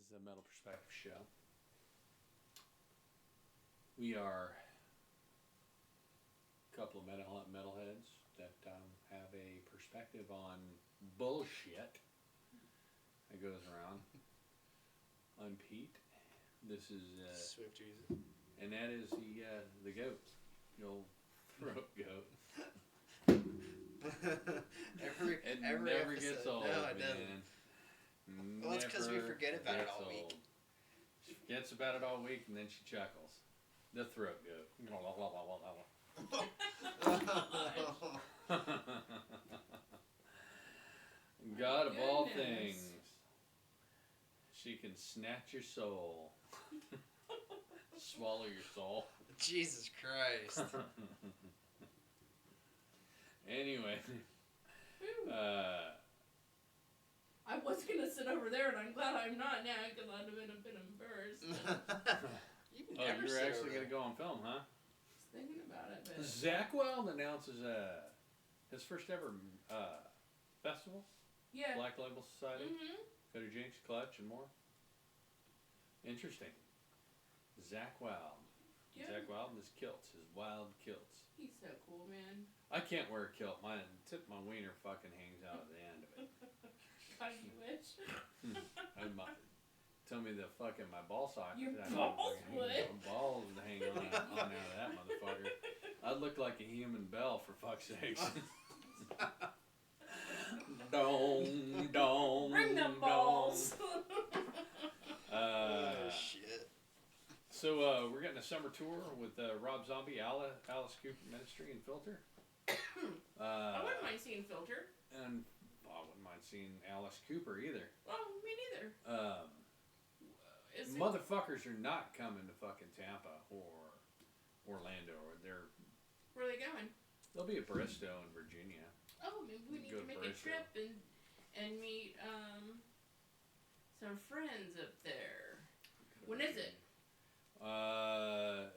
is the Metal Perspective Show. We are a couple of metalheads that have a perspective on bullshit that goes around. I'm Pete. This is Swift Jesus, and that is the goat, the old throat goat. It every never episode. gets old, No, it man. doesn't. Well, it's because we forget about it all week. She forgets about it all week, and then she chuckles. The throat goat. God of all things, she can snatch your soul, swallow your soul. Jesus Christ. Anyway, I was gonna sit over there, and I'm glad I'm not now because I'd have been a bit embarrassed. You can oh, never you're sit actually over gonna there. go on film, huh? Just thinking about it, but Zakk Wylde announces his first ever festival, yeah. Black Label Society, Mhm. Cody Jinks, Clutch, and more. Interesting. Zakk Wylde. Yeah. Zakk Wylde and his kilts, his wild kilts. He's so cool, man. I can't wear a kilt. My tip, my wiener fucking hangs out at the end of it. God, you wish. Tell me the fucking my ball socket. Your I balls my would. balls would hang on out of that motherfucker. I'd look like a human bell for fuck's sakes. Dong, dong, Bring them dong. balls. Oh, shit. So we're getting a summer tour with Rob Zombie, Alice Cooper Ministry, and Filter. I wouldn't mind seeing Filter. And I wouldn't mind seeing Alice Cooper either. Well, me neither. Is it? Motherfuckers are not coming to fucking Tampa or Orlando. Where are they going? They'll be at Bristow in Virginia. Oh, maybe we need Go to to make a Bristow. trip and meet some friends up there. When is it?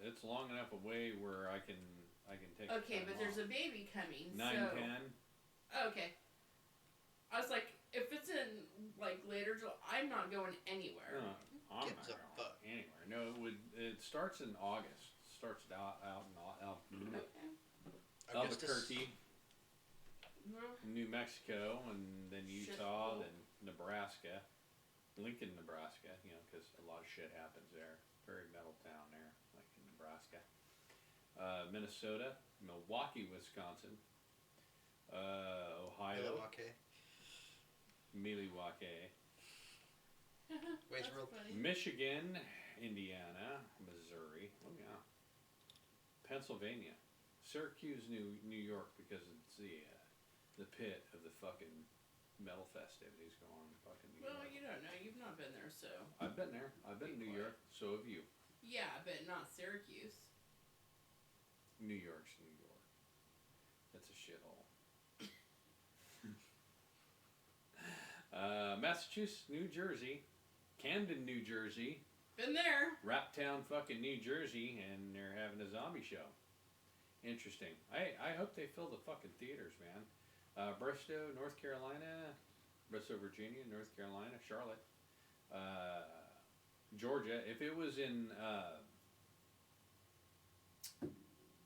It's long enough away where I can take. Okay, but there's a baby coming. 9/10. Okay. I was like, if it's in like later July, I'm not going anywhere. I'm Gives not a going fuck. anywhere. No, it starts in August. Starts out in Okay. Augustus. Albuquerque, Well, New Mexico, and then Shit. Utah, then Nebraska, Lincoln, Nebraska. You know, because a lot of shit happens there. Very metal town there, like in Nebraska. Minnesota, Milwaukee, Wisconsin, Ohio, Milwaukee. Milwaukee, Wayne's that's World. funny. Michigan, Indiana, Missouri. Oh yeah. Pennsylvania, Syracuse, New York, because it's the pit of the fucking metal festivities going on in fucking New Well, York. you don't know. You've not been there, so. I've been there. I've been to New York. So have you. Yeah, but not Syracuse. New York's New York. That's a shithole. Massachusetts, New Jersey, Camden, New Jersey, Been there. Raptown, fucking New Jersey, and they're having a zombie show. Interesting. I hope they fill the fucking theaters, man. Bristow, North Carolina, Bristow, Virginia, North Carolina, Charlotte, Georgia. If it was in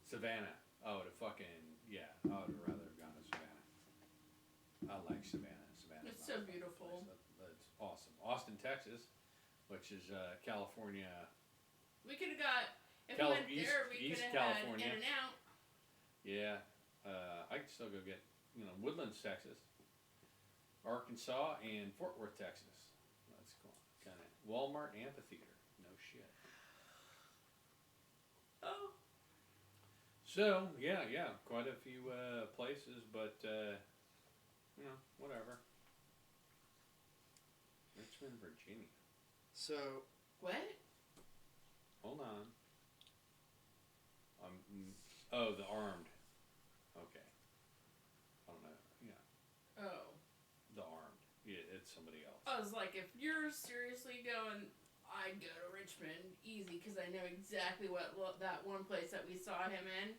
Savannah, I would have fucking, yeah, I would have rather have gone to Savannah. I like Savannah. Savannah's It's my so fucking beautiful. place. That's awesome. Austin, Texas, which is California. We could have got. If Cal- we went East- there, we East could have had California. In and Out. Yeah, I could still go get, Woodlands, Texas, Arkansas, and Fort Worth, Texas. That's cool. Kind of Walmart amphitheater. No shit. Oh. So yeah, quite a few places, but whatever. Richmond, Virginia. So, What? Hold on. Oh, the Armed. Okay. I don't know. Yeah, Oh. the Armed. Yeah, it's somebody else. I was like, if you're seriously going, I'd go to Richmond easy because I know exactly that one place that we saw him in.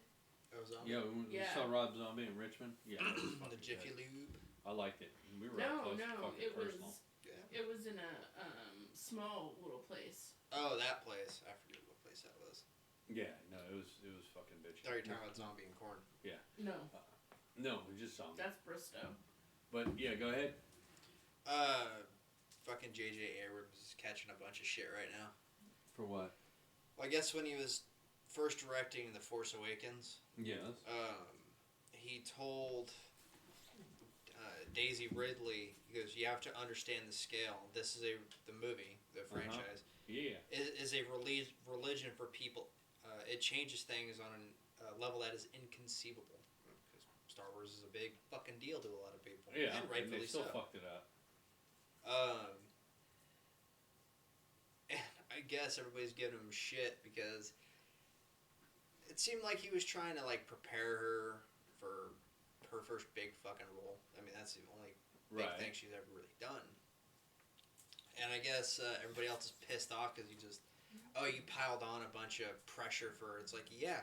Ozone. Yeah, we Yeah. saw Rob Zombie in Richmond. Yeah, it was The fucking Jiffy good. Lube. I liked it. We were up No, close to no, fucking it personal. was. Yeah. It was in a small little place. Oh, that place. I forget what place that was. Yeah, no, it was fucking bitchy. Oh, you're talking about zombie and corn. No, No, we just saw him. that's Bristow. But yeah, go ahead. Fucking J.J. Abrams is catching a bunch of shit right now. For what? Well, I guess when he was first directing The Force Awakens, Yes. he told Daisy Ridley, he goes, "You have to understand the scale. This is the movie, the franchise, Yeah. is a religion for people. It changes things on a level that is inconceivable. Because Star Wars is a big fucking deal to a lot of people. Yeah, and rightfully they still so. fucked it up. And I guess everybody's giving him shit because it seemed like he was trying to like prepare her for her first big fucking role. I mean, that's the only big thing she's ever really done. And I guess everybody else is pissed off because you piled on a bunch of pressure for. It's like, yeah,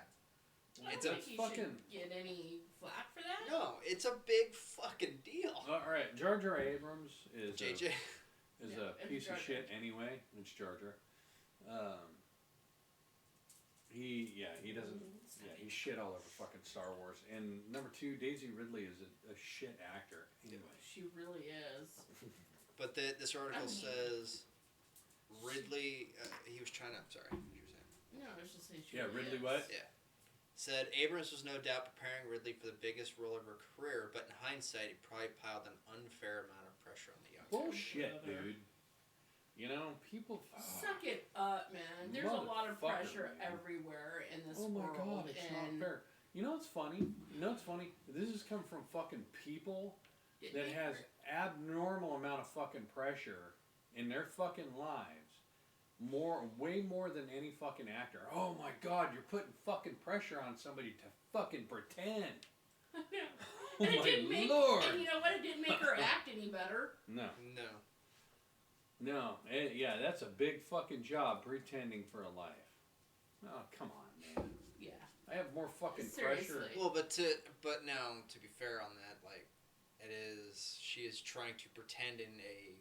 I it's don't a think he fucking- should get any flack for that. no, it's a big fucking deal. All right, Jar Jar Abrams is JJ, Yeah, a piece Jar of Jar. shit anyway. It's Jar Jar. He doesn't. Yeah, he's shit all over fucking Star Wars. And number two, Daisy Ridley is a shit actor. Anyway. She really is. but this article I mean- says Ridley. He was trying to. Sorry, what you were saying. No, I was just saying she Yeah, really Ridley is. what? Yeah. Said Abrams was no doubt preparing Ridley for the biggest role of her career, but in hindsight, he probably piled an unfair amount of pressure on the young. Bullshit, Brother. dude. You know, people. Suck it up, man. There's a lot of Motherfucker, pressure man. everywhere in this Oh my world. god, it's and not fair. You know what's funny? This has come from fucking people it that makes has her- abnormal amount of fucking pressure in their fucking lives. Way more than any fucking actor. Oh my god, you're putting fucking pressure on somebody to fucking pretend. I know. Oh And it my didn't make, lord. and you know what? It didn't make her act any better. No. No. Yeah, that's a big fucking job pretending for a life. Oh, come on, man. Yeah. I have more fucking Seriously. pressure. Well, but now to be fair on that, like, she is trying to pretend in a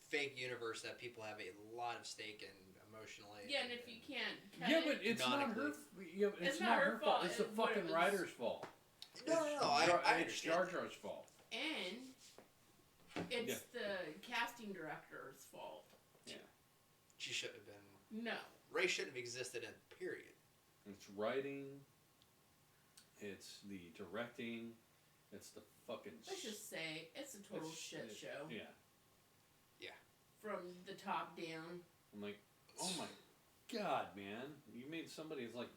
fake universe that people have a lot of stake in emotionally. Yeah, and if you can't cut Yeah, it, but it's not her. Canonically. Yeah, it's not her fault. It's the It's what it fucking was- writer's fault. No, I It's Jar understand. Jar's fault. and it's the casting director's fault. She shouldn't have been. No. Ray shouldn't have existed in period. It's writing. It's the directing. It's the fucking. Let's just say it's a total shit show Yeah, from the top down. I'm like, oh my god, man! You made somebody who's like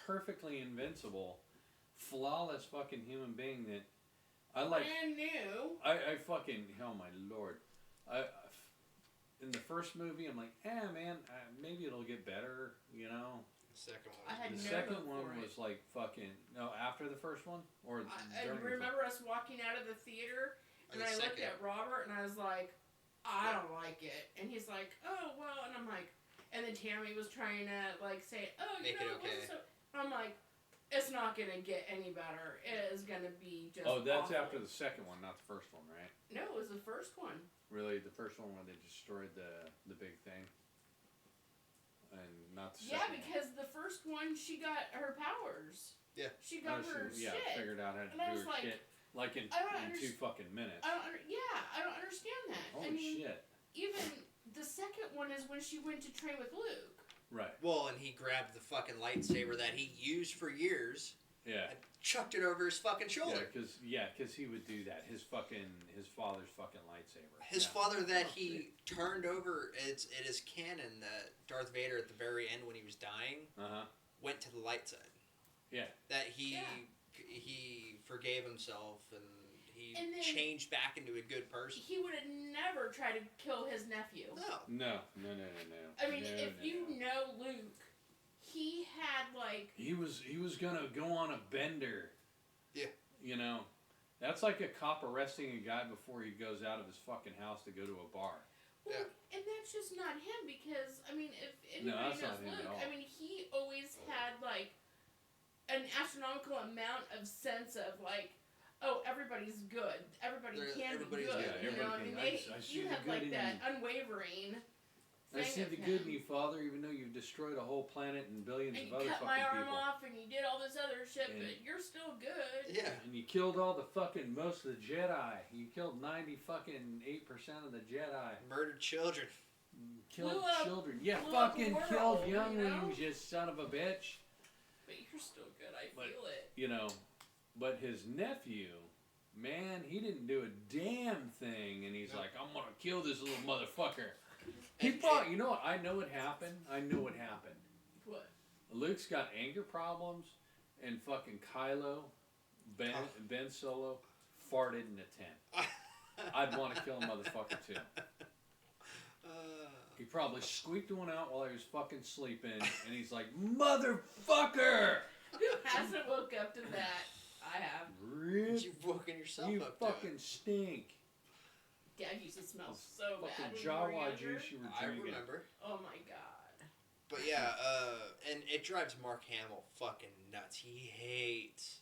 perfectly invincible, flawless fucking human being that I like. Brand new. I fucking, oh my lord. In the first movie, I'm like, man, maybe it'll get better, you know? The second one. I had The no second hope one for it. was like fucking, no, after the first one? Or I during the remember us walking out of the theater, and the I looked second. at Robert, and I was like, I don't like it. And he's like, oh, well, and I'm like, and then Tammy was trying to, like, say, oh, you Make know, it it wasn't okay. so... I'm like, it's not going to get any better. It is going to be just Oh, that's awful. after the second one, not the first one, right? No, it was the first one. Really, the first one where they destroyed the big thing? And not the Yeah, second because the first one, she got her powers. Yeah. She one. got her Yeah, shit. figured out how to And I do was her like, shit. Like in I don't 2 fucking minutes. I don't understand that. Holy I mean, shit. even the second one is when she went to train with Luke. Right. Well, and he grabbed the fucking lightsaber that he used for years Yeah. and chucked it over his fucking shoulder. Yeah, because he would do that. His father's fucking lightsaber. His Yeah. father that Oh, he turned over, it is canon that Darth Vader at the very end when he was dying Uh-huh. went to the light side. Yeah. That he Yeah. he forgave himself and he And then- changed back into a good person. He would have never tried to kill his nephew. No. No. I mean, No, if no, you no. know Luke, he had like He was gonna go on a bender. Yeah. You know, that's like a cop arresting a guy before he goes out of his fucking house to go to a bar. well, Yeah. and that's just not him because I mean, if No, anybody that's knows not him at Luke, all. I mean, he always had like an astronomical amount of sense of like, oh, everybody's good. Everybody can be Everybody's good. good. Yeah, You know, I everybody mean, can- I see you the have good like in that you. unwavering. I thing see of the him. good in you, Father, even though you've destroyed a whole planet and billions And of you other cut fucking my arm people. off, and you did all this other shit, And- but you're still good. Yeah. And you killed all the fucking most of the Jedi. You killed 98% of the Jedi. Murdered children. Killed Blew up- children. You blew up the fucking world, killed you know? younglings, you son of a bitch. But you're still good. I But- feel it. You know, but his nephew, man, he didn't do a damn thing, and he's No. like, I'm gonna kill this little motherfucker. He And- fought. You know what? I know what happened. I know what happened. What? Luke's got anger problems, and fucking Kylo, Ben Solo, farted in a tent. I'd want to kill a motherfucker too. He probably squeaked one out while he was fucking sleeping, and he's like, motherfucker! Who hasn't woke up to that? I have. Really? You've woken yourself You up fucking stink. Dad used to smell so bad Fucking when we were Jawa younger. juice you were I drinking. remember. Oh my god. But yeah, and it drives Mark Hamill fucking nuts. He hates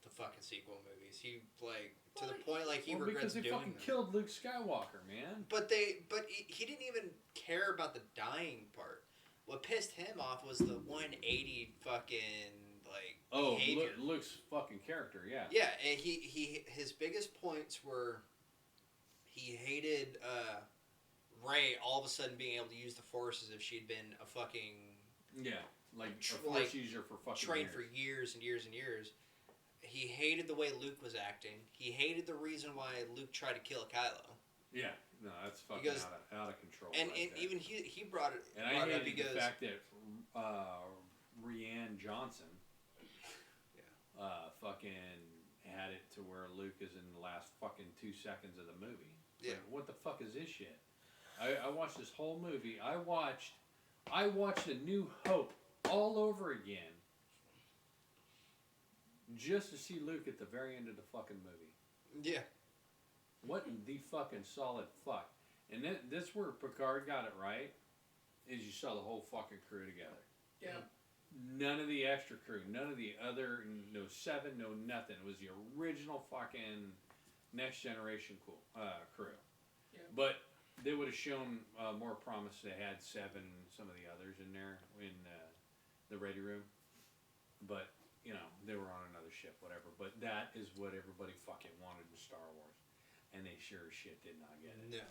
the fucking sequel movies. He like to the point like he Well, regrets because they doing fucking them. killed Luke Skywalker, man. But he didn't even care about the dying part. What pissed him off was the 180 fucking like Oh, behavior. Luke's fucking character, yeah. Yeah, and his biggest points were he hated Rey all of a sudden being able to use the Force as if she'd been a fucking Yeah, like Tr- a force like, user for fucking trained years. for years and years and years. He hated the way Luke was acting. He hated the reason why Luke tried to kill Kylo. Yeah, no, that's fucking Because- out of control. And, right and there. even he brought it, And I brought it up hated because the fact that Rianne Johnson, fucking had it to where Luke is in the last fucking 2 seconds of the movie. It's Yeah. like, what the fuck is this shit? I watched this whole movie. I watched A New Hope all over again, just to see Luke at the very end of the fucking movie. yeah, What in the fucking solid fuck? And this where Picard got it right, is you saw the whole fucking crew together. Yeah. None of the extra crew, none of the other, no Seven, no nothing. It was the original fucking Next Generation crew. Yeah. But they would have shown more promise. They had Seven and some of the others in there in the ready room. But, you know, they were on another ship, whatever. But that is what everybody fucking wanted in Star Wars. And they sure as shit did not get it. no,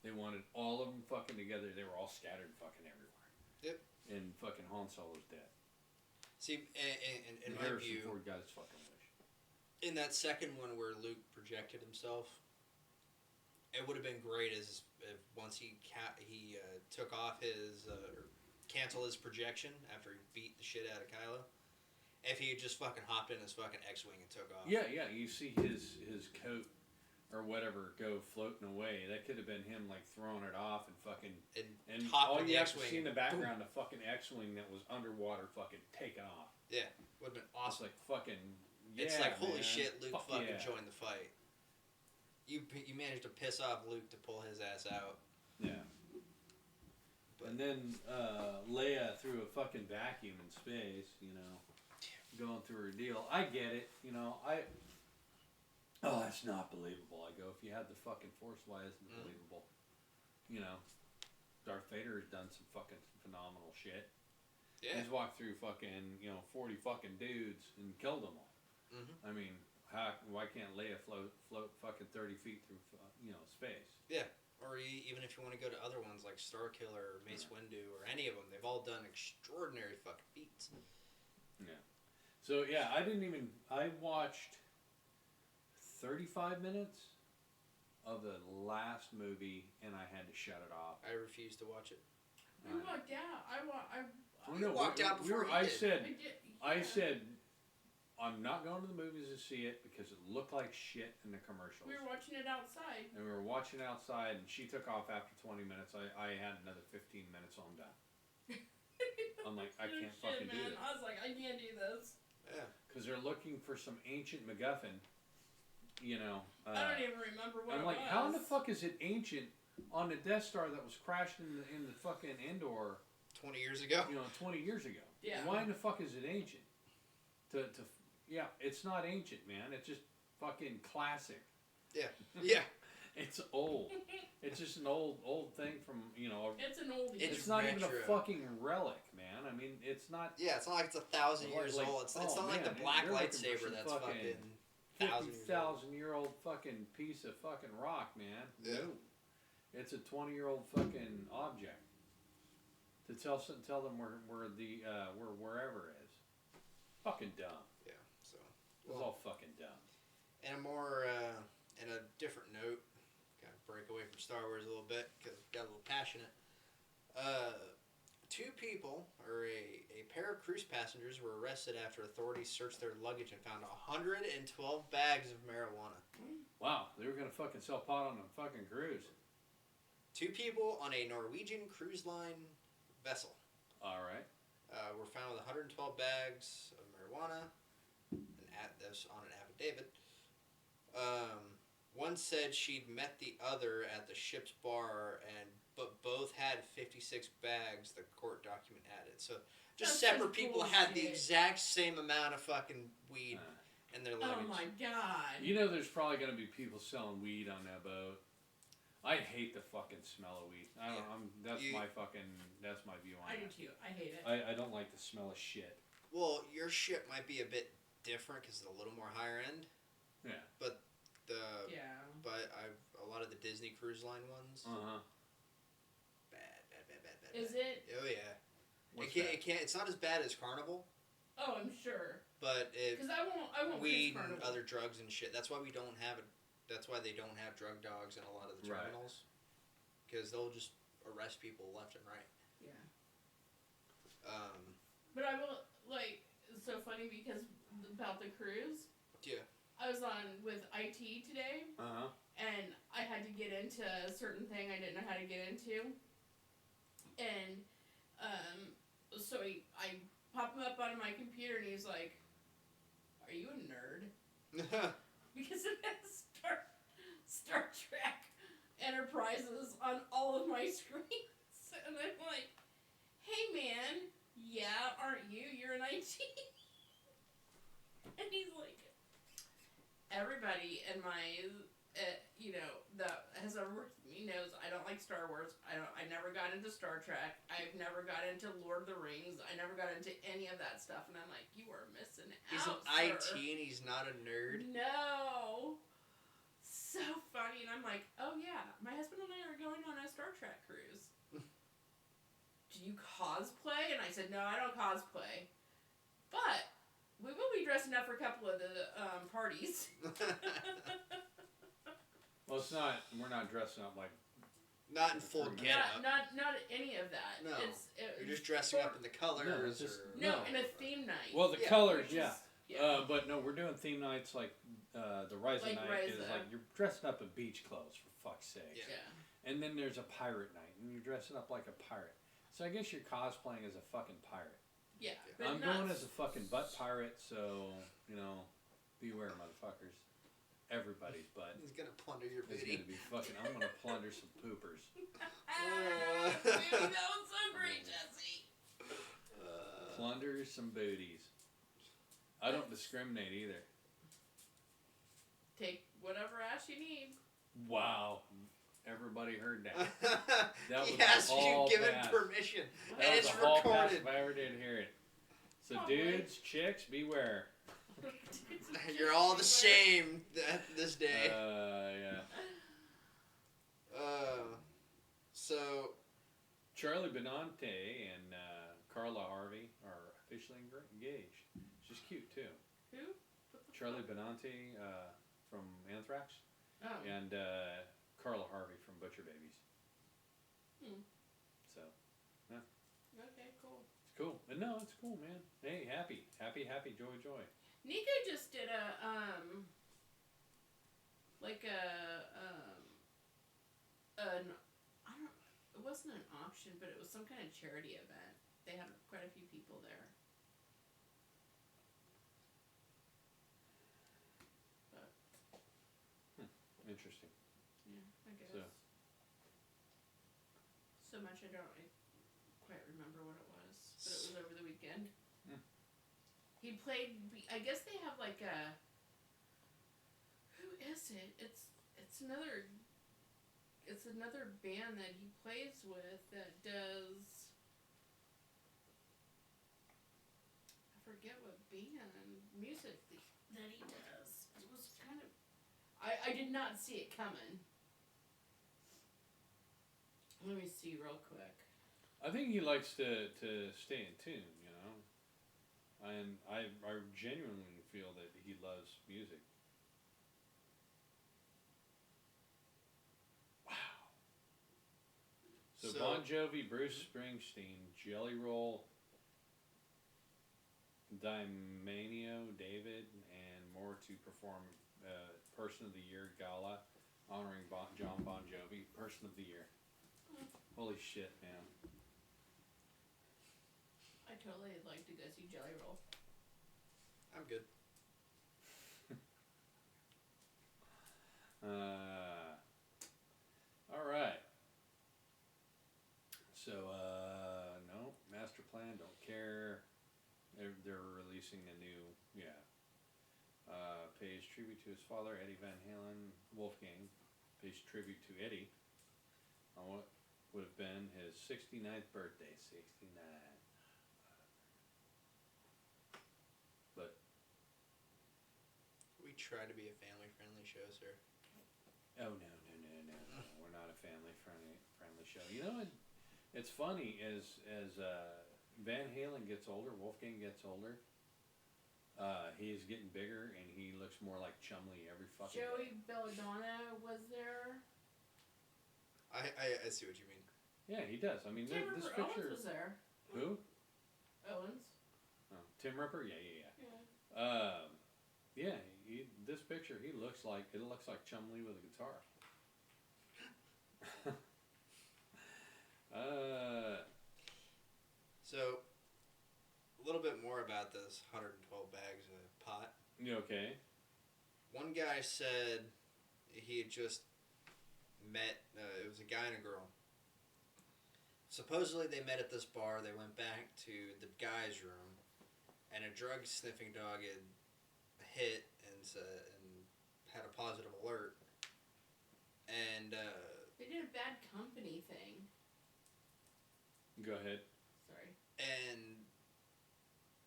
They wanted all of them fucking together. They were all scattered fucking everywhere. Yep. And fucking Han Solo's dead. see, and in And my Harrison view, Ford got his fucking wish. in that second one where Luke projected himself, it would have been great as if once he took off his cancel his projection after he beat the shit out of Kylo. If he had just fucking hopped in his fucking X-wing and took off. Yeah, yeah. You see his coat or whatever go floating away. That could have been him like throwing it off and fucking And and hop all in you the have to X-wing see in the and background the fucking X-wing that was underwater fucking taking off. would have been It's awesome. like fucking. It's yeah, like holy man. shit, Luke Fuck fucking yeah. joined the fight. You managed to piss off Luke to pull his ass out. Yeah. But- And then Leia threw a fucking vacuum in space, you know, going through her deal. I get it, you know. Oh, that's not believable. I go, if you had the fucking Force, why isn't it believable? You know, Darth Vader has done some fucking phenomenal shit. Yeah. He's walked through fucking, 40 fucking dudes and killed them all. Mhm. I mean, why can't Leia float fucking 30 feet through, space? Or even if you want to go to other ones like Starkiller or Mace Windu or any of them, they've all done extraordinary fucking feats. So yeah, I watched 35 minutes of the last movie and I had to shut it off. I refuse to watch it. We walked out. You walked out before he I did. said, I'm not going to the movies to see it because it looked like shit in the commercials. We were watching it outside. And we were watching outside and she took off after 20 minutes. I had another 15 minutes, so I'm done. I'm like, I can't fucking do this. I was like, I can't do this. Yeah. Because they're looking for some ancient MacGuffin, I don't even remember what I'm it like, was. how in the fuck is it ancient on the Death Star that was crashed in the fucking Endor, 20 years ago? 20 years ago? Yeah. Why in the fuck is it ancient? Yeah, it's not ancient, man. It's just fucking classic. Yeah. It's old. It's just an old thing from, It's an oldie. it's not even a retro. fucking relic, man. I mean, it's not Yeah, it's not like it's 1,000 years Like, old. It's oh, not like the man, black you're looking for lightsaber some that's fucking fucking 1,000 years old. 50,000-year-old fucking piece of fucking rock, man. Yeah. No. It's a 20-year-old fucking object. To tell them where wherever is. Fucking dumb. Yeah, so. It's all fucking dumb. And a more, and a different note, kind of break away from Star Wars a little bit, because it got a little passionate. Two people, or a pair of cruise passengers, were arrested after authorities searched their luggage and found 112 bags of marijuana. Wow, they were gonna fucking sell pot on a fucking cruise. Two people on a Norwegian cruise line vessel All right. were found with 112 bags of marijuana, this on an affidavit. One said she'd met the other at the ship's bar, but both had 56 bags, the court document added. So just That's separate just people had the bullshit. exact same amount of fucking weed in their luggage. Oh my god. There's probably gonna be people selling weed on that boat. I hate the fucking smell of weed. That's my view on I do it. too. I hate it. I don't like the smell of shit. Well, your ship might be a bit different because it's a little more higher end. Yeah. But Yeah. a lot of the Disney Cruise Line ones, bad. Is it? Oh yeah. What's It can't. It's not as bad as Carnival, Oh, I'm sure. but it Because I won't weed cruise and Carnival. other drugs and shit. That's why we don't have it. That's why they don't have drug dogs in a lot of the Right. terminals, because they'll just arrest people left and right. Yeah. But I will, it's so funny because about the cruise. Yeah. I was on with IT today, and I had to get into a certain thing I didn't know how to get into. And, so I pop him up on my computer and he's like, "Are you a nerd?" Because it has Star Trek Enterprises on all of my screens. And I'm like, "Hey man, yeah, aren't you? You're an IT." And he's like, "Everybody in my, that has ever worked with me knows I don't like Star Wars. I never got into Star Trek. I've never got into Lord of the Rings. I never got into any of that stuff." And I'm like, "You are missing He's out, an sir." IT and he's not a nerd. No. So funny. And I'm like, "Oh yeah, my husband and I are going on a Star Trek cruise. Do you cosplay?" And I said, "No, I don't cosplay. But we will be dressing up for a couple of the parties." Well, we're not dressing up like. Not in full get up. Not any of that. No. You're You're just dressing up in the colors. No, it's just- or... No, No. in a theme night. Well, the Yeah, colors, which yeah. is- yeah. But no, we're doing theme nights like the Ryza Like night is Ryza. like you're dressing up in beach clothes for fuck's sake. Yeah. Yeah. And then there's a pirate night and you're dressing up like a pirate. So I guess you're cosplaying as a fucking pirate. Yeah. Yeah. But I'm not- going as a fucking butt pirate, so beware, motherfuckers. Everybody's butt He's gonna plunder your is booty. gonna be fucking. I'm gonna plunder some poopers. Baby, that was so great, Jesse. Plunder some booties. I don't discriminate either. Take whatever ass you need. Wow. Everybody heard that. That he was has all you given pass. permission, That and was it's a hall pass recorded. if I ever did hear it. So Probably. dudes, chicks, beware. You're all the same this day. Yeah. So Charlie Benante and Carla Harvey are officially engaged. She's cute too. Who? What the Charlie fuck? Benante from Anthrax Oh. and Carla Harvey from Butcher Babies. So Okay, cool. it's cool. But no, it's cool, man. Hey, happy, joy. Nika just did it wasn't an auction, but it was some kind of charity event. They had quite a few people there. Interesting. Yeah, I guess. So. So much I don't quite remember what it was, but it was over the weekend. Hmm. He played. I guess they have like a. is it? It's another band that he plays with that does. I forget what band music that he does. It was kind of. I did not see it coming. Let me see real quick. I think he likes to stay in tune, you know. And I genuinely feel that he loves music. Wow. So Bon Jovi, Bruce Springsteen, Jelly Roll, Dimenio David, and more to perform Person of the Year Gala honoring John Bon Jovi, Person of the Year. Holy shit, man. I totally like to go see Jelly Roll. I'm good. All right. So, no, Master Plan, don't care. They're releasing a new, pays tribute to his father, Eddie Van Halen. Wolfgang pays tribute to Eddie on what would have been his 69th birthday. 69. But We try to be a family-friendly show, sir. oh no, we're not a family-friendly show. You know, it's funny as Van Halen gets older, Wolfgang gets older. He's getting bigger, and he looks more like Chumley every fucking Joey day. Belladonna was there. I see what you mean. Yeah, he does. I mean, Tim this Ripper picture. Owens was there. Who? Owens. Oh, Tim Ripper. Yeah. Yeah. This picture, it looks like Chumley with a guitar. So, a little bit more about this 112 bags of pot. You okay? One guy said he had just met, it was a guy and a girl. Supposedly they met at this bar, they went back to the guy's room, and a drug-sniffing dog had hit and had a positive alert. And, They did a bad company thing. Go ahead. Sorry. And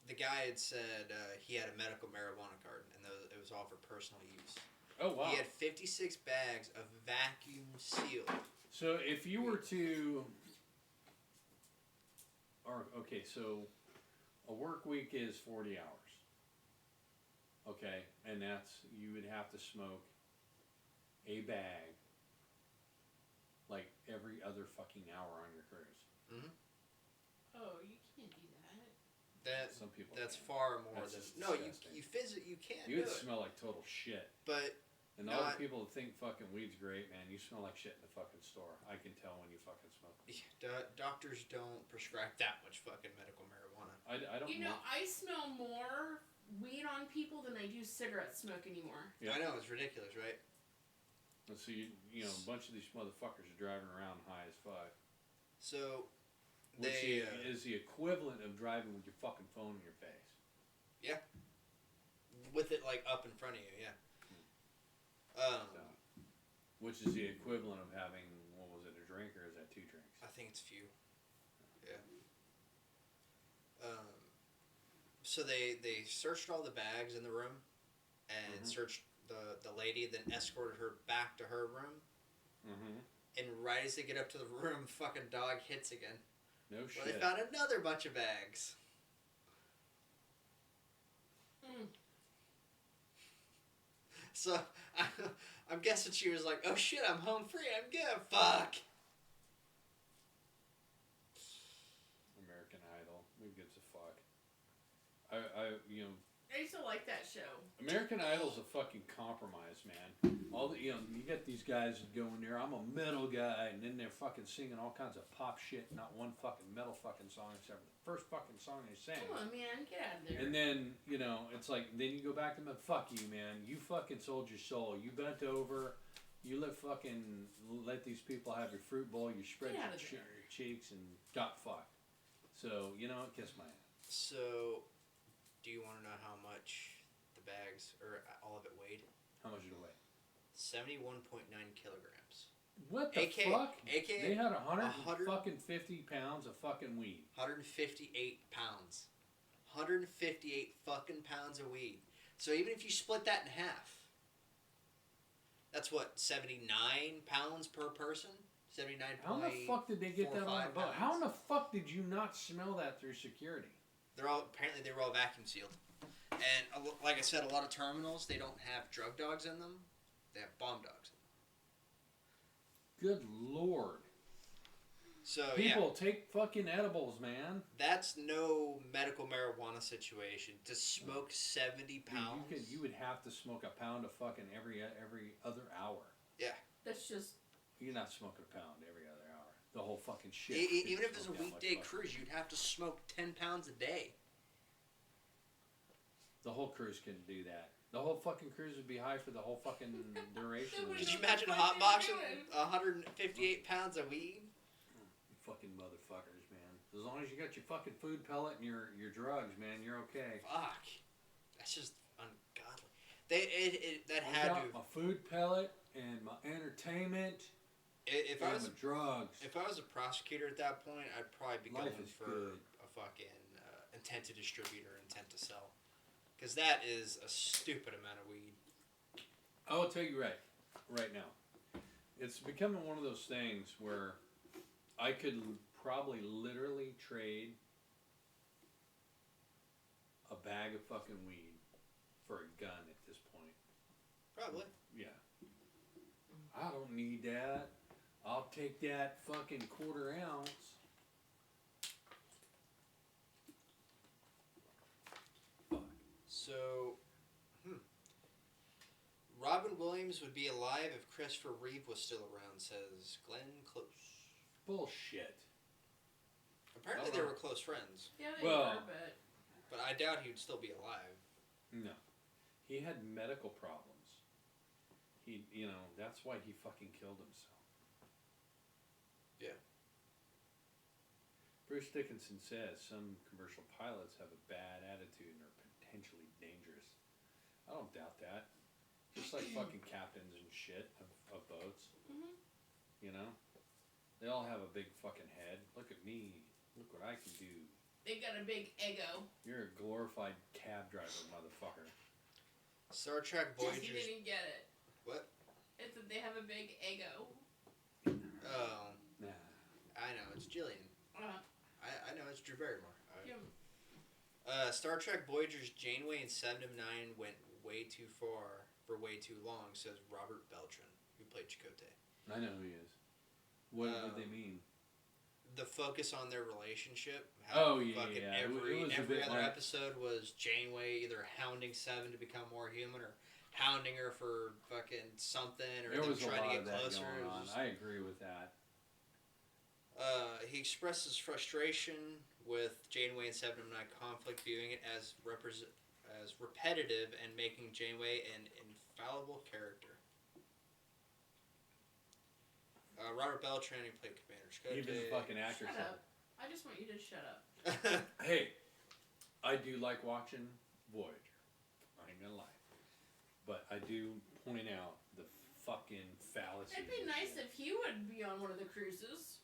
the guy had said he had a medical marijuana card, and it was all for personal use. Oh, wow. He had 56 bags of vacuum sealed. So if you were to... Okay, so a work week is 40 hours. Okay, and you would have to smoke a bag like every other fucking hour on your cruise. Mm-hmm. Oh, you can't do that. Some people That's can. far more That's than... just No, disgusting. you can't You do would it. smell like total shit. But And all the people that think fucking weed's great, man, you smell like shit in the fucking store. I can tell when you fucking smoke. doctors don't prescribe that much fucking medical marijuana. I don't You know, I smell more weed on people than I do cigarette smoke anymore. Yeah. I know, it's ridiculous, right? Let's see, you know, a bunch of these motherfuckers are driving around high as fuck. So, Which they... is the equivalent of driving with your fucking phone in your face. Yeah. With it, like, up in front of you, yeah. So, which is the equivalent of having, what was it, a drink, or is that 2 drinks? I think it's few. Yeah. So they searched all the bags in the room and searched the lady, then escorted her back to her room. Mm-hmm. And right as they get up to the room, fucking dog hits again. No shit. Well, they found another bunch of bags. So, I'm guessing she was like, oh shit, I'm home free, I'm good, fuck! American Idol. Who gives a fuck? I used to like that show. American Idol's a fucking compromise, man. All the, you get these guys that go in there, I'm a metal guy, and then they're fucking singing all kinds of pop shit, not one fucking metal fucking song except for the first fucking song they sang. Come on, man, get out of there. And then, it's like, then you go back to them, fuck you, man. You fucking sold your soul. You bent over, you let these people have your fruit bowl, you spread your cheeks, and got fucked. So, kiss my ass. So, do you want to know how much the bags, or all of it weighed? How much did it weigh? 71.9 kilograms. What the AK fuck? AKA They had 100 100 fucking 50 pounds of fucking weed. 158 pounds. 158 fucking pounds of weed. So even if you split that in half, that's what, 79 pounds per person? 79. How in the fuck did they get that on the boat? pounds. How in the fuck did you not smell that through security? They were all vacuum sealed. And like I said, a lot of terminals, they don't have drug dogs in them. They have bomb dogs. Good lord. So People take fucking edibles, man. that's no medical marijuana situation. To smoke 70 pounds. You would have to smoke a pound of fucking every other hour. That's just. You're not smoking a pound every other hour. The whole fucking shit. Even if it's a weekday cruise, you'd have to smoke 10 pounds a day. The whole cruise couldn't do that. The whole fucking cruise would be high for the whole fucking duration. of Could Could it. you What imagine the fuck hotboxing they were doing? 158 pounds of weed? Fucking motherfuckers, man. As long as you got your fucking food pellet and your drugs, man, you're okay. Fuck. That's just ungodly. That I had got to. my food pellet and my entertainment If and I was my drugs. If I was a prosecutor at that point, I'd probably be Life going is for good. a fucking intent to distribute or intent to sell. Because that is a stupid amount of weed. I will tell you right now. It's becoming one of those things where I could probably literally trade a bag of fucking weed for a gun at this point. Probably. Yeah. I don't need that. I'll take that fucking quarter ounce. Fuck. So, Robin Williams would be alive if Christopher Reeve was still around, says Glenn Close. Bullshit. Apparently they were close friends, Yeah, they Well- were, but. but I doubt he would still be alive. No. He had medical problems. That's why he fucking killed himself. Yeah. Bruce Dickinson says some commercial pilots have a bad attitude and are potentially dangerous. I don't doubt that. Just like fucking captains and shit of boats. Mhm. You know? They all have a big fucking head. Look at me. Look what I can do. They got a big ego. You're a glorified cab driver, motherfucker. Star Trek You Voyager's. didn't get it. What? It's that they have a big ego. Oh, Nah. I know, it's Jillian. Uh, I know, it's Drew Barrymore. yeah. Star Trek Voyager's Janeway and 7 of 9 went way too far for way too long, says Robert Beltran, who played Chakotay. I know who he is. What did they mean? The focus on their relationship. Oh, yeah, fucking yeah. It Every was a every bit other like- episode was Janeway either hounding Seven to become more human or hounding her for fucking something or There them was a trying lot to of get that closer. going It was on. just- I agree with that. He expresses frustration with Janeway and 7 of 9 conflict, viewing it as repetitive and making Janeway an infallible character. Robert Beltran, who played Commander Even the Chakotay. fucking actor Shut said up. I just want you to shut up. it. Hey, I do like watching Voyager. I ain't gonna lie. But I do point out the fucking fallacy. It'd be nice if he would be on one of the cruises.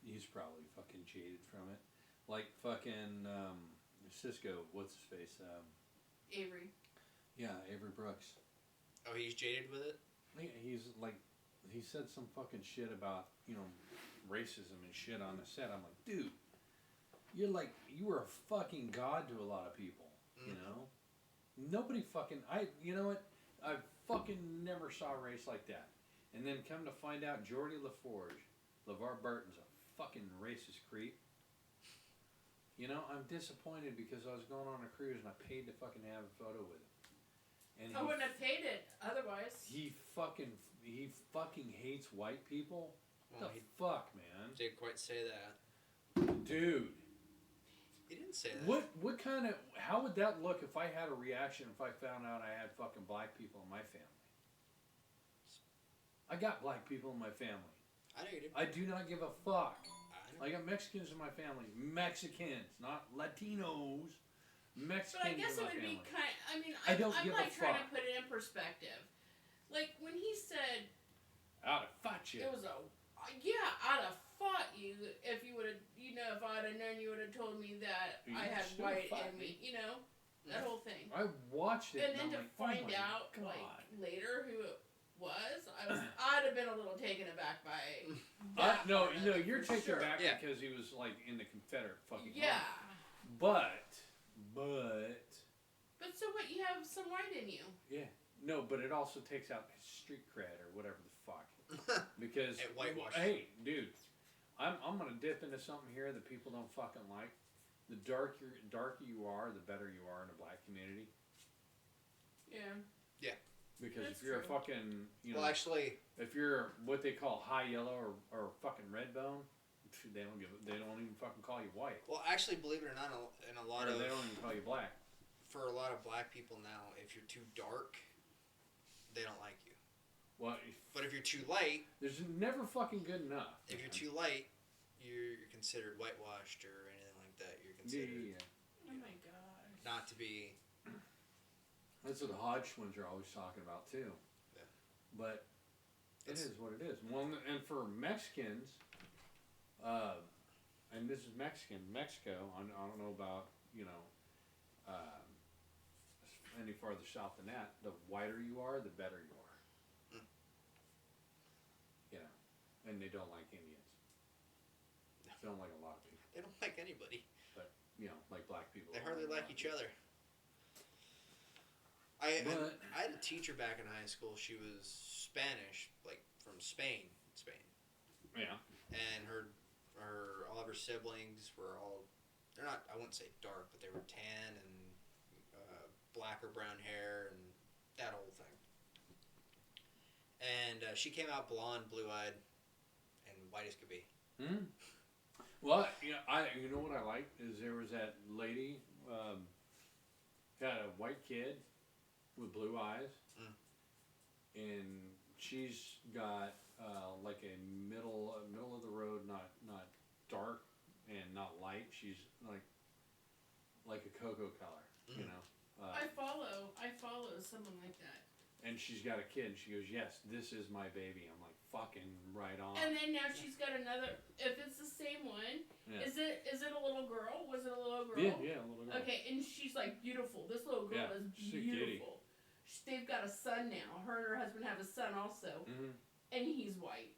He's probably fucking jaded from it. Like fucking Cisco, what's his face? Avery. Yeah, Avery Brooks. Oh, he's jaded with it? He's like, he said some fucking shit about, racism and shit on the set. I'm like, dude, you were a fucking god to a lot of people, you know? Nobody fucking, you know what? I fucking never saw a race like that. And then come to find out Geordie LaForge, LeVar Burton's a fucking racist creep. I'm disappointed because I was going on a cruise and I paid to fucking have a photo with him. And I wouldn't have paid it otherwise. he fucking hates white people. Well, The he fuck, man, didn't quite say that. dude. He didn't say that. What kind of? How would that look if I had a reaction if I found out I had fucking black people in my family? I got black people in my family. I know you did. I do not give a fuck. I know. I got Mexicans in my family. Mexicans, not Latinos. Mexicans But I guess in it my would family. be kind. I mean, I don't I'm give a like trying to fuck. put it in perspective. Like when he said I'd have fought you. it was I'd have fought you if you would have, if I'd have known you would have told me that You I had still white fought in me, that whole thing. I watched it And then to I'm like, find oh my out God. later who it was, I'd have been a little taken aback by that. No, part of it, you're for taken sure. back Yeah. because he was like in the Confederate fucking Yeah. army. But But so what? You have some white in you. yeah, no, but it also takes out his street cred or whatever the fuck. Because It whitewashes. hey, dude, I'm gonna dip into something here that people don't fucking like. The darker you are, the better you are in the black community. Yeah. Because That's if you're true. a fucking, Well, actually, if you're what they call high yellow or fucking red bone, they don't even fucking call you white. believe it or not, in a lot Or of they don't even call you black. for a lot of black people now, if you're too dark, they don't like you. Well, But if you're too light, there's never fucking good enough. if you're man. too light, you're considered whitewashed or anything like that. You're considered Yeah. Oh my gosh. not to be. That's what the Hodge twins are always talking about too. Yeah. But it That's- is what it is. Well, and for Mexicans, and this is Mexico. I don't know about any farther south than that. The whiter you are, the better you are. And they don't like Indians. They don't like a lot of people. They don't like anybody. Like black people. They don't hardly a lot like of each people. other. I But had a teacher back in high school. She was Spanish, like from Spain. yeah. And all of her siblings were they're not, I wouldn't say dark, but they were tan and black or brown hair and that whole thing. And she came out blonde, blue-eyed, and white as could be. Hmm. Well, you know what I liked is there was that lady had a white kid with blue eyes, and she's got like a middle of the road, not dark and not light. She's like a cocoa color, I follow someone like that. and she's got a kid. And she goes, "Yes, this is my baby." I'm like, "Fucking right on." And then now she's got another. If it's the same one, Yeah. is it a little girl? Was it a little girl? Yeah, a little girl. Okay, and she's like beautiful. This little girl Yeah, is she's a kitty. beautiful. They've got a son now. Her and her husband have a son also, Mm-hmm. and he's white.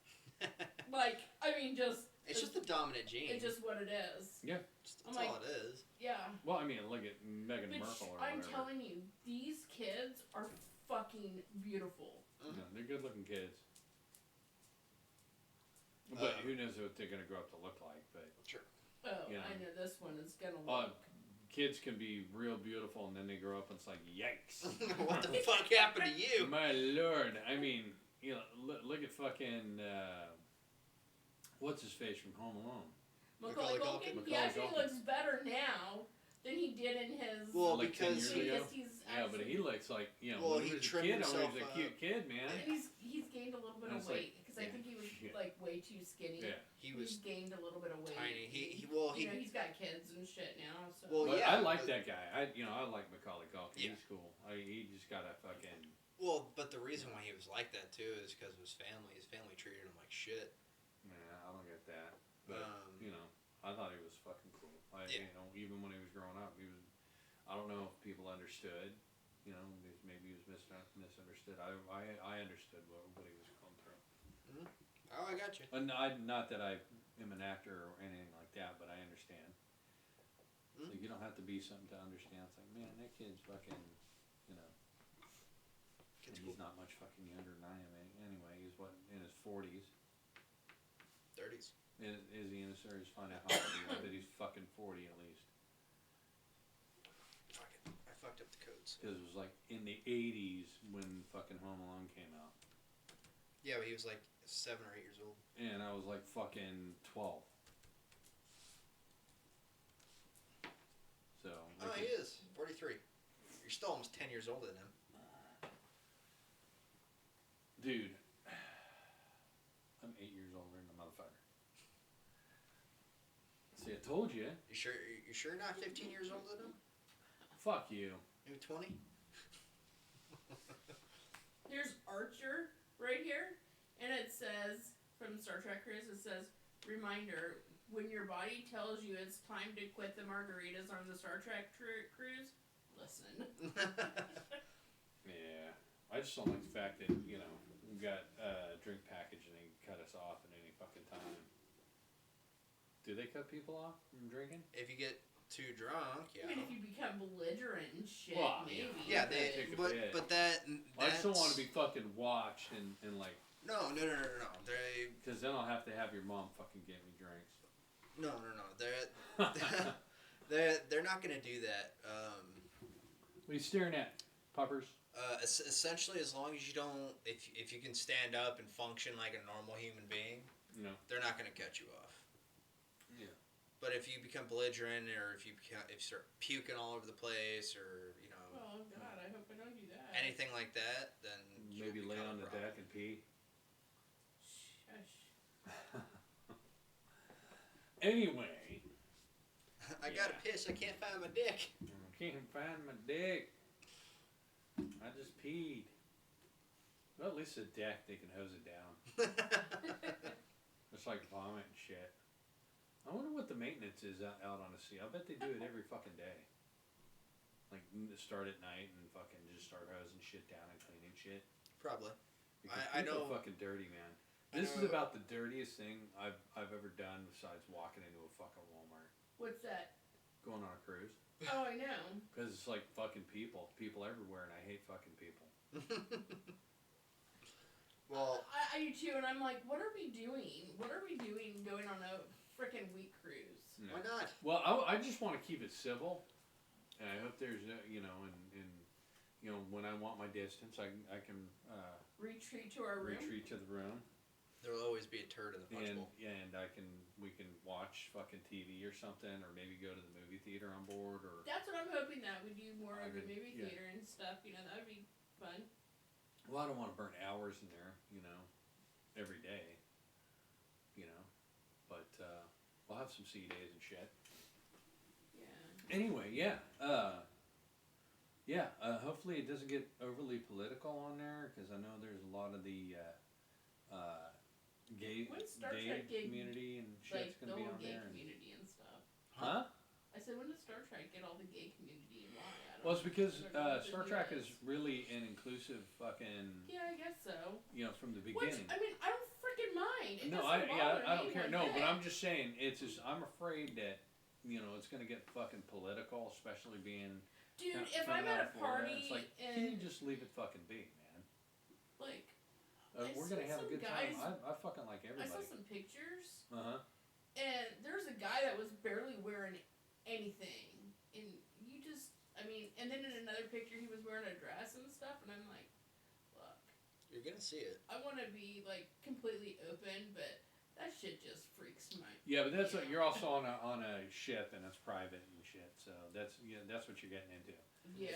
It's just the dominant gene. It's just what it is. That's I'm all like- it is. Yeah. Well, I mean, look at Meghan But Markle or I'm whatever. telling you, these kids are fucking beautiful. No, they're good-looking kids. But who knows what they're going to grow up to look like? But Oh, Yeah. I know this one is gonna uh, look. kids can be real beautiful, and then they grow up and it's like, yikes! What the fuck happened to you? My lord! I mean, look at fucking what's his face from Home Alone? Macaulay Macaulay Culkin. Culkin. He actually Macaulay Culkin. looks better now than he did in his. Well, Like 10 because years ago? he's Yeah, but he looks like Well, when he he was a trimmed kid. He himself was a up. cute kid, man. He's gained a little bit of It's like- weight because I yeah. think he was Shit. like way too skinny. Yeah. he He's was gained a little bit of weight. tiny. He's he's got kids and shit now. So. Well, But yeah, I like but- that guy. I like Macaulay Culkin. Yeah. He's cool. He just got a fucking. but the reason why he was like that too is because of his family. His family treated him like shit. Yeah, I don't get that. But I thought he was fucking cool. Yeah. Even when he was growing up, he was. I don't know if people understood. Maybe he was misunderstood. I understood what he was going through. Oh, I got you. And not that I am an actor or anything like that, but I understand. Mm. Like, you don't have to be something to understand. It's like, man, that kid's fucking, Kid's and cool. he's not much fucking younger than I am anyway. He's in his 40s. 30s. Is he in his 30s? Find out how old he is. I bet he's fucking 40 at least. Fuck it. I fucked up the codes. Because it was like in the 80s when fucking Home Alone came out. Yeah, but he was like 7 or 8 years old. And I was like fucking 12. So. Oh, he is 43. You're still almost 10 years older than him. Dude, I'm 8 years older than the motherfucker. See, I told you. You sure? You sure you're not 15 years older than him? Fuck you. Maybe 20. Here's Archer right here, and it says from Star Trek Cruise. It says, "Reminder: when your body tells you it's time to quit the margaritas on the Star Trek cruise, listen." Yeah, I just don't like the fact that we got a drink package and they cut us off at any fucking time. Do they cut people off from drinking? If you get too drunk, yeah. I mean, if you become belligerent and shit, Well, maybe. Yeah, Take a bit. but that. I just don't want to be fucking watched and like. No. They. Because then I'll have to have your mom fucking get me drinks. No. They're not gonna do that. What are you staring at, puppers? Essentially, as long as you don't, if you can stand up and function like a normal human being, No. they're not gonna cut you off. Yeah. But if you become belligerent, or if you start puking all over the place, or Oh God, I hope I don't do that. anything like that, then Maybe you'll lay become on a the problem. deck and pee. Shush. Anyway, I gotta piss. I can't find my dick. I can't find my dick. I just peed. Well, at least a deck, they can hose it down. It's like vomit and shit. I wonder what the maintenance is out on the sea. I bet they do it every fucking day. Like, start at night and fucking just start hosing shit down and cleaning shit. Probably. Because I people know- are fucking dirty, man. I This is know- about the dirtiest thing I've ever done besides walking into a fucking Walmart. What's that? Going on a cruise. Oh, I know. Because it's like fucking people. People everywhere, and I hate fucking people. Well, I do too, and I'm like, what are we doing? What are we doing going on a freaking week cruise? No. why not? Well, I just want to keep it civil, and I hope there's when I want my distance, I can Retreat to our room. retreat to the room, There'll always be a turd in the punch bowl. and we can watch fucking TV or something, or maybe go to the movie theater on board, or That's what I'm hoping, that we do more I of the mean, movie yeah. theater and stuff. That would be fun. well, I don't want to burn hours in there, every day, but we'll have some sea days and shit. Yeah. Anyway, hopefully it doesn't get overly political on there, because I know there's a lot of the gay When's Star Trek gay, community and shit's like the gonna be whole on gay there. community and stuff? Huh? I said, when does Star Trek get all the gay community and why? I don't Well, it's know. because I don't know what Star the Trek deal is really an inclusive fucking, Yeah, I guess so. from the Which, beginning. I mean, I don't freaking mind. It No, doesn't bother I me don't care. one No, bit. but I'm just saying, it's just, I'm afraid that, it's gonna get fucking political, especially being Dude, com- if coming I'm out at of a Florida. party It's like, and can you just leave it fucking be, man? like, We're I gonna saw have a some good time. guys- I fucking like I saw everybody. some pictures, Uh huh. and there's a guy that was barely wearing anything, and you just, I mean, and then in another picture he was wearing a dress and stuff, and I'm like, look, You're gonna see it. I want to be like completely open, but that shit just freaks my. Yeah, but that's Yeah. you're also on a ship and it's private and shit. So that's what you're getting into. Yeah.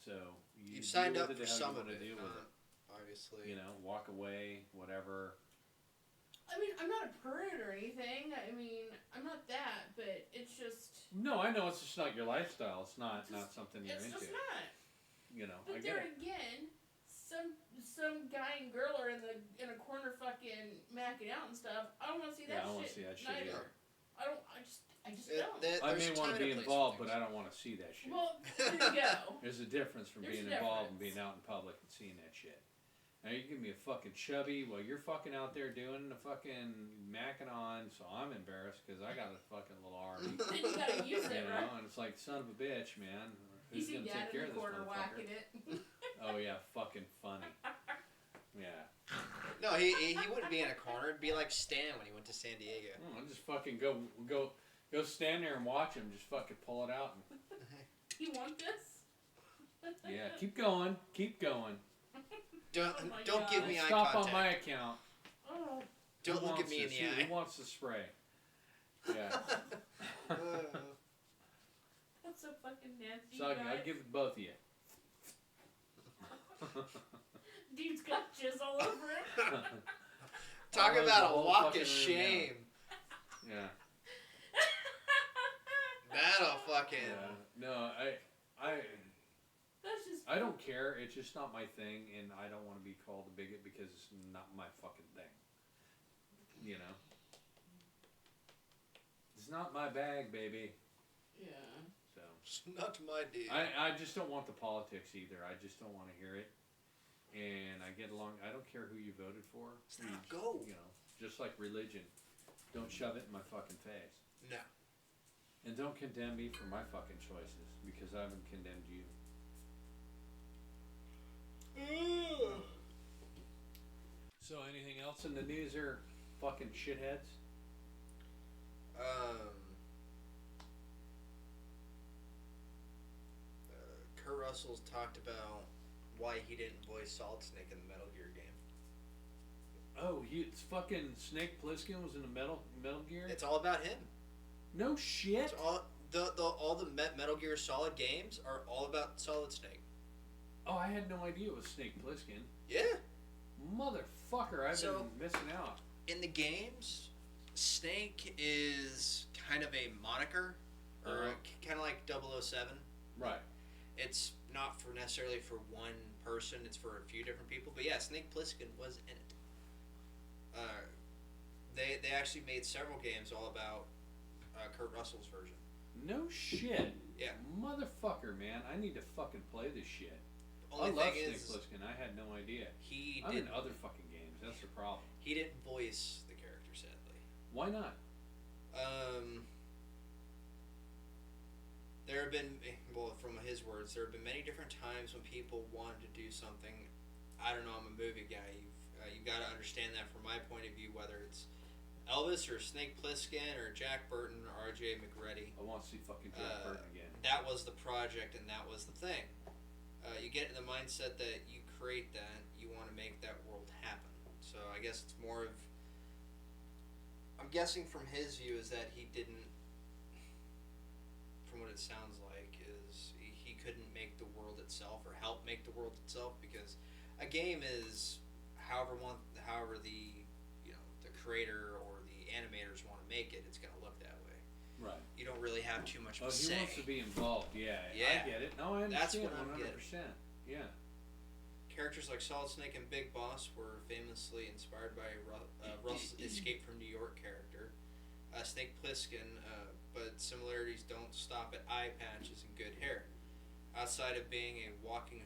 So you You've signed deal up with for it how some you of wanna it, deal with it. obviously. Walk away, whatever. I mean, I'm not a prude or anything. I mean, I'm not that, but it's just. No, I know it's just not your lifestyle. It's not Just- something you're It's into. just not. I But get there it. again, some guy and girl are in a corner fucking macking out and stuff. I don't want to see Yeah, that I don't wanna shit. see that shit neither. either. I just don't. I may want to be involved, but I don't want to see that shit. Well, there you go. There's a difference from There's being a involved and difference. being out in public and seeing that shit. Now you give me a fucking chubby while you're fucking out there doing the fucking macking on, so I'm embarrassed because I got a fucking little arm. Then you gotta use it, right? And it's like, son of a bitch, man. You Who's see gonna Dad take care in of the this corner motherfucker? whacking it. Oh yeah, fucking funny. Yeah. No, he wouldn't be in a corner. It'd be like Stan when he went to San Diego. I'll just fucking go stand there and watch him. Just fucking pull it out. And, You want this? yeah, keep going. Don't Oh my don't give God. me eye Stop contact. on my account. Don't Oh. Who look at wants me in this? the eye. Who wants the spray? Yeah. That's so fucking nasty. So you I'll guys. give it both of you. Dude's got jizz all over him. Talk I'll rub the about a whole walk fucking of room shame. Yeah. That'll fucking. Yeah. No, I. That's just I don't care. It's just not my thing, and I don't want to be called a bigot because it's not my fucking thing. You know? It's not my bag, baby. Yeah. So. It's not my deal. I just don't want the politics either. I just don't want to hear it. And I get along. I don't care who you voted for. Go. You know, just like religion. Don't shove it in my fucking face. No. And don't condemn me for my fucking choices because I haven't condemned you. So anything else in the news or fucking shitheads? Kurt Russell's talked about why he didn't voice Solid Snake in the Metal Gear game. Oh, it's fucking Snake Plissken was in the Metal Gear? It's all about him. No shit. It's all the Metal Gear Solid games are all about Solid Snake. Oh, I had no idea it was Snake Plissken. Yeah. Motherfucker, I've been missing out. In the games, Snake is kind of a moniker, or kind of like 007. Right. It's not for necessarily for one person; it's for a few different people. But yeah, Snake Plissken was in it. They actually made several games all about Kurt Russell's version. No shit. Yeah. Motherfucker, man, I need to fucking play this shit. Only I love thing Snake is, Plissken. I had no idea. he I'm did. in other fucking games. That's the problem. He didn't voice the character, sadly. Why not? There have been, well, from his words, there have been many different times when people wanted to do something. I don't know. I'm a movie guy. You've got to understand that from my point of view, whether it's Elvis or Snake Plissken or Jack Burton or R.J. McReady. I want to see fucking Jack Burton again. That was the project and that was the thing. You get in the mindset that you create that, you want to make that world happen. So I guess it's more of, I'm guessing from his view is that he didn't, from what it sounds like, is he couldn't make the world itself or help make the world itself, because a game is however the creator or the animators want to make it, it's going to look that way. Right. You don't really have too much of a he say. wants to be involved. Yeah. Yeah. I get it. No, I understand. That's what I'm 100%. getting. Yeah. Characters like Solid Snake and Big Boss were famously inspired by Russell's Escape from New York character, Snake Plissken, but similarities don't stop at eye patches and good hair. Outside of being a walking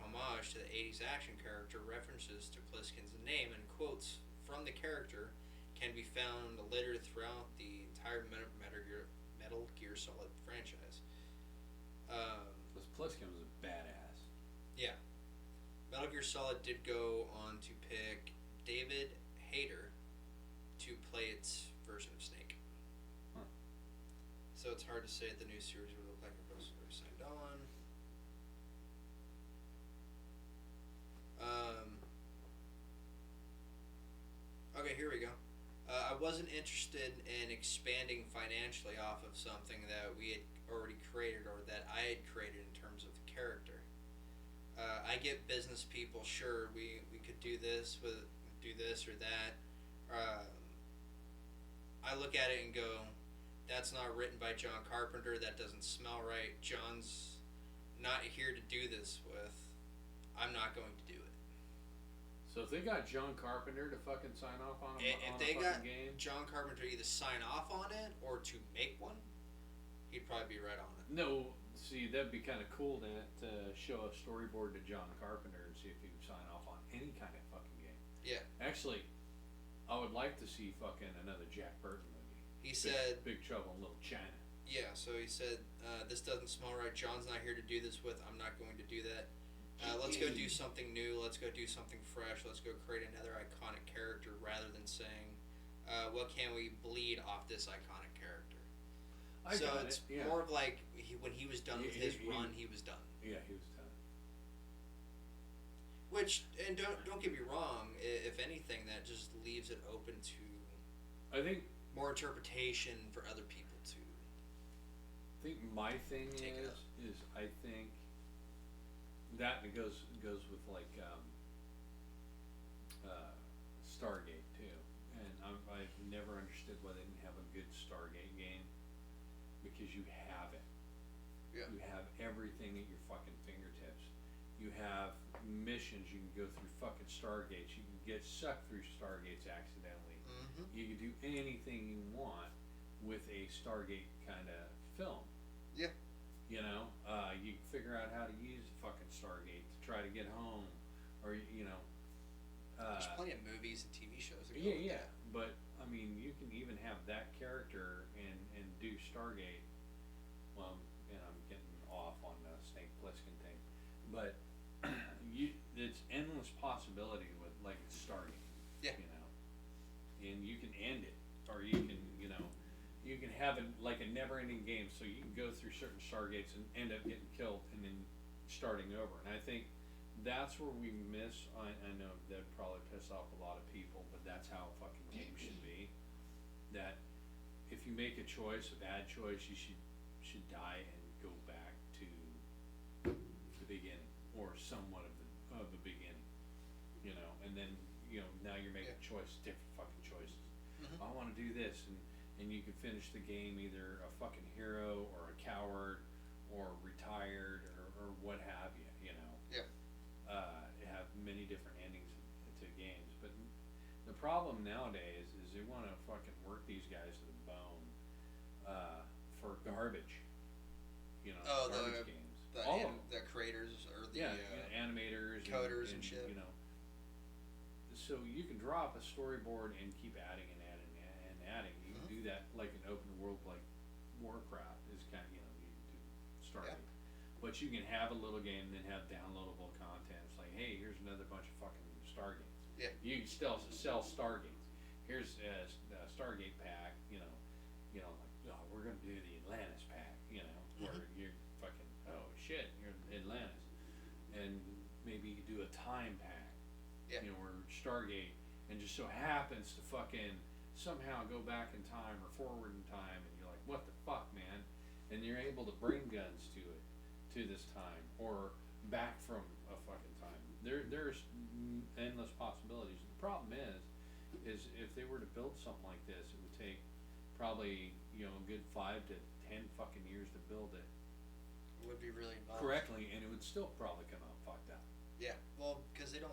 homage to the 80s action character, references to Plissken's name and quotes from the character can be found littered throughout the entire Metal Gear Solid franchise. This Plissken was a badass. Yeah. Metal Gear Solid did go on to pick David Hayter to play its version of Snake. Huh. So it's hard to say the new series would look like if Russell signed on. Okay, here we go. I wasn't interested in expanding financially off of something that we had already created or that I had created in terms of the character. I get business people, sure, we could do this or that. I look at it and go, that's not written by John Carpenter, that doesn't smell right. John's not here to do this with. I'm not going to do it. So if they got John Carpenter to fucking sign off on a If they fucking got game, John Carpenter either sign off on it or to make one, he'd probably be right on it. no. See, that'd be kind of cool to show a storyboard to John Carpenter and see if he would sign off on any kind of fucking game. Yeah. Actually, I would like to see fucking another Jack Burton movie. He said, Big Trouble in Little China. yeah, so he said, this doesn't smell right. John's not here to do this with. I'm not going to do that. Let's go do something new. Let's go do something fresh. Let's go create another iconic character rather than saying, what can we bleed off this iconic character? So it's more of like when he was done with his run, he was done. Yeah, he was done. Which, and don't get me wrong, if anything, that just leaves it open to I think more interpretation for other people to. my thing Take it is I think that and it goes with like Stargate too, and I've never understood why they didn't have a good Stargate game, because you have it. Yeah. You have everything at your fucking fingertips. You have missions. You can go through fucking stargates. You can get sucked through stargates accidentally. Mm-hmm. You can do anything you want with a Stargate kind of film. Yeah. You know, you can figure out how to use the fucking Stargate to try to get home, or you know. There's plenty of movies and TV shows that go Yeah, with yeah. that. But I mean, you can even have that character and do Stargate. Well, and I'm getting off on the Snake Plissken thing, but it's endless possibility with like Stargate. Yeah. You know, and you can end it, or you can you can have it like a never-ending game. So you can go through certain Stargates and end up getting killed, and then starting over. And I think that's where we miss. I know that probably piss off a lot of people, but that's how a fucking game should be. That if you make a choice, a bad choice, you should die and go back to the beginning, or somewhat of the beginning. You know, and then now you're making different fucking choices. Mm-hmm. I want to do this, and you can finish the game either a fucking hero or a coward or retired or what have you. You know. Yeah. Have many different endings to games, but the problem nowadays is they want to fucking work these guys to the bone for garbage. You know, garbage games. The creators or the animators, coders and shit. You know, so you can drop a storyboard and keep adding and adding and adding. You can do that like an open world like Warcraft is kind of you do Stargate. Yeah. But you can have a little game and then have downloadable content. It's like, hey, here's another bunch of fucking Stargates. Yeah. You can still sell Stargates. Here's a Stargate pack. Like, oh, we're gonna do the Atlantis pack. Where you're fucking, oh shit, you're Atlantis, and maybe you do a time pack. Yeah. Where Stargate and just so happens to fucking somehow go back in time or forward in time, and you're like, what the fuck, man? And you're able to bring guns to it. To this time, or back from a fucking time. There's endless possibilities. The problem is if they were to build something like this, it would take probably a good 5 to 10 fucking years to build it. It would be really involved. Correctly, and it would still probably come out fucked up. Yeah, well, because people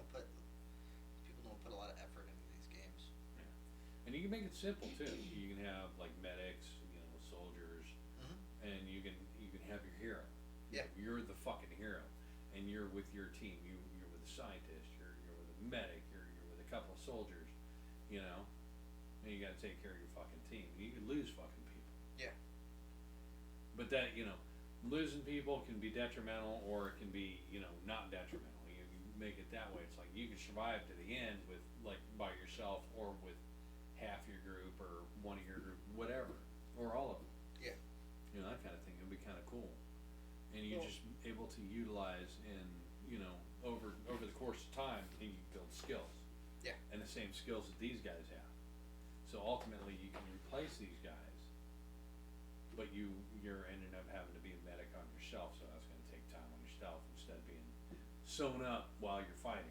don't put a lot of effort into these games. Yeah, and you can make it simple too. You can have like medics, soldiers, and you can have your hero. Yeah. You're the fucking hero, and you're with your team. You're with a scientist. You're with a medic. You're with a couple of soldiers. And you got to take care of your fucking team. You can lose fucking people. Yeah. But that losing people can be detrimental, or it can be not detrimental. You make it that way. It's like you can survive to the end with like by yourself, or with half your group, or one of your group, whatever, or all of them. Yeah. That kind of thing. It'd be kind of cool. And you're just able to utilize and over the course of time, and you build skills. Yeah. And the same skills that these guys have. So ultimately, you can replace these guys, but you're ending up having to be a medic on yourself. So that's going to take time on yourself instead of being sewn up while you're fighting.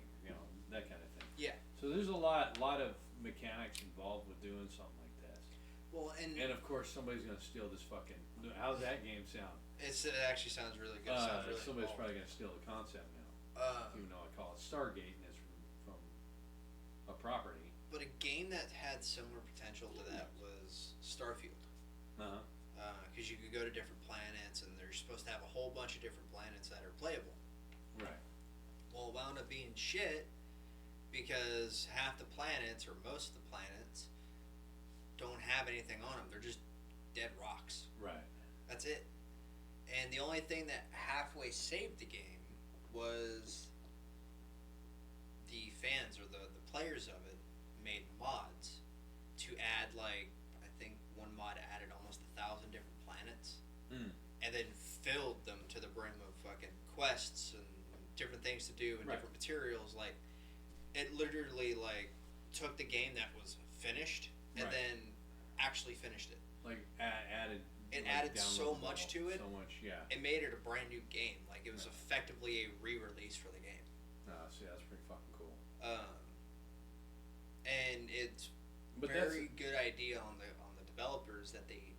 That kind of thing. Yeah. So there's a lot of mechanics involved with doing something like this. Well, and of course somebody's going to steal this fucking. How's that game sound? it actually sounds really good. It sounds really somebody's involved. probably going to steal the concept now. Even though I call it Stargate and it's from a property. But a game that had similar potential to that was Starfield. Uh-huh. Because you could go to different planets, and they're supposed to have a whole bunch of different planets that are playable. Right. Well, it wound up being shit because half the planets, or most of the planets, don't have anything on them. They're just dead rocks. Right. That's it. And the only thing that halfway saved the game was the fans, or the players of it, made mods to add, like, I think one mod added almost 1,000 different planets, and then filled them to the brim of fucking quests and different things to do and different materials. Like, it literally like took the game that was finished and then actually finished it. Like added. It like, added so much to it. So much, yeah. It made it a brand new game. Like, it was effectively a re-release for the game. See, that's pretty fucking cool. And it's very good idea on the developers that they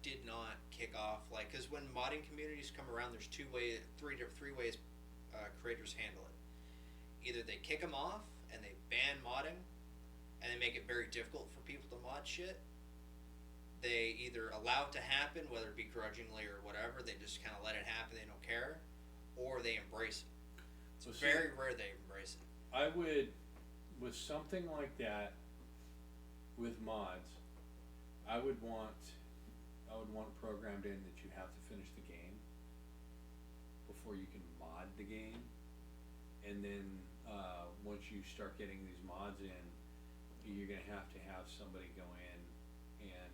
did not kick off, like, because when modding communities come around, there's three ways creators handle it. Either they kick them off and they ban modding, and they make it very difficult for people to mod shit. They either allow it to happen, whether it be grudgingly or whatever. They just kind of let it happen. They don't care, or they embrace it. It's very rare they embrace it. I would, with something like that, with mods, I would want programmed in that you have to finish the game before you can mod the game, and then once you start getting these mods in, you're gonna have somebody go in and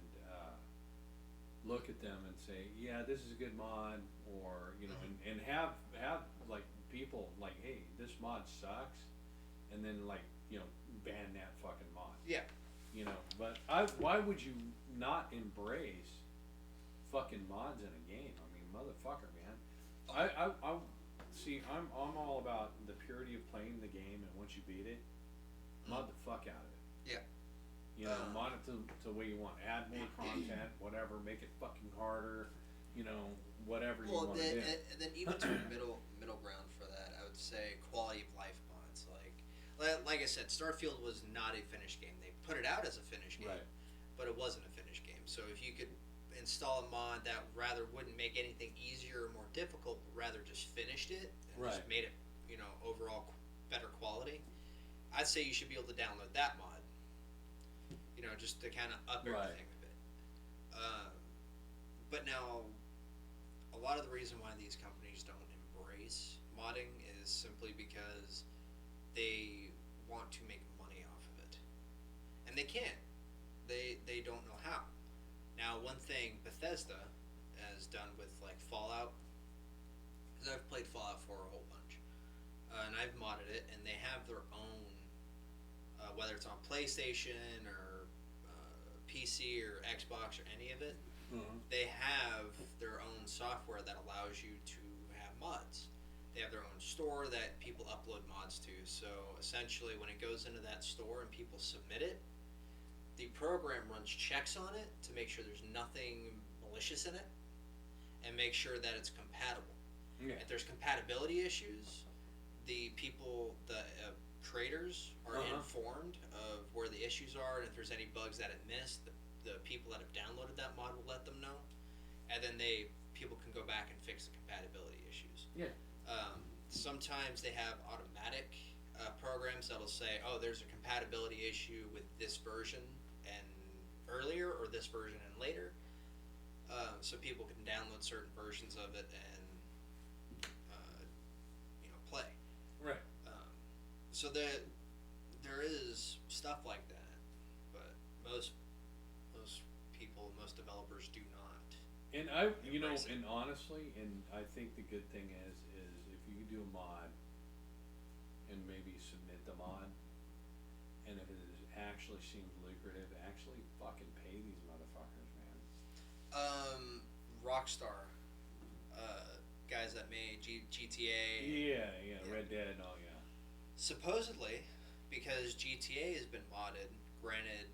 look at them and say, yeah, this is a good mod, or and have like people like, hey, this mod sucks, and then ban that fucking mod. Yeah. But why would you not embrace fucking mods in a game? I mean, motherfucker, man. I see. I'm all about the purity of playing the game, and once you beat it, mod the fuck out of it. Yeah. Mod it to the way you want. Add more content, whatever. Make it fucking harder. Whatever you want to do. And then even to a middle ground for that, I would say quality of life mods. Like I said, Starfield was not a finished game. They put it out as a finished game, Right. but it wasn't a finished game. So if you could install a mod that rather wouldn't make anything easier or more difficult, but rather just finished it and just Right. made it, overall better quality, I'd say you should be able to download that mod. Just to kind of up Right. everything a bit. But now, a lot of the reason why these companies don't embrace modding is simply because they want to make money off of it, and they can't. They don't know how. Now, one thing Bethesda has done with Fallout, because I've played Fallout 4 a whole bunch, and I've modded it, and they have their own, whether it's on PlayStation or PC or Xbox or any of it, they have their own software that allows you to have mods. They have their own store that people upload mods to. So essentially, when it goes into that store and people submit it, the program runs checks on it to make sure there's nothing malicious in it, and make sure that it's compatible. Yeah. If there's compatibility issues, the creators are informed of where the issues are, and if there's any bugs that it missed, the people that have downloaded that mod will let them know, and then people can go back and fix the compatibility issues. Yeah. Sometimes they have automatic programs that'll say, oh, there's a compatibility issue with this version and earlier, or this version and later, so people can download certain versions of it and play. Right. So there is stuff like that, but most people, most developers do not. And embrace it. and honestly, and I think the good thing is if you do a mod and maybe submit the mod, and if it actually seems lucrative, actually fucking pay these motherfuckers, man. Rockstar, guys that made GTA. Yeah, Red Dead, oh yeah. Supposedly, because GTA has been modded, granted,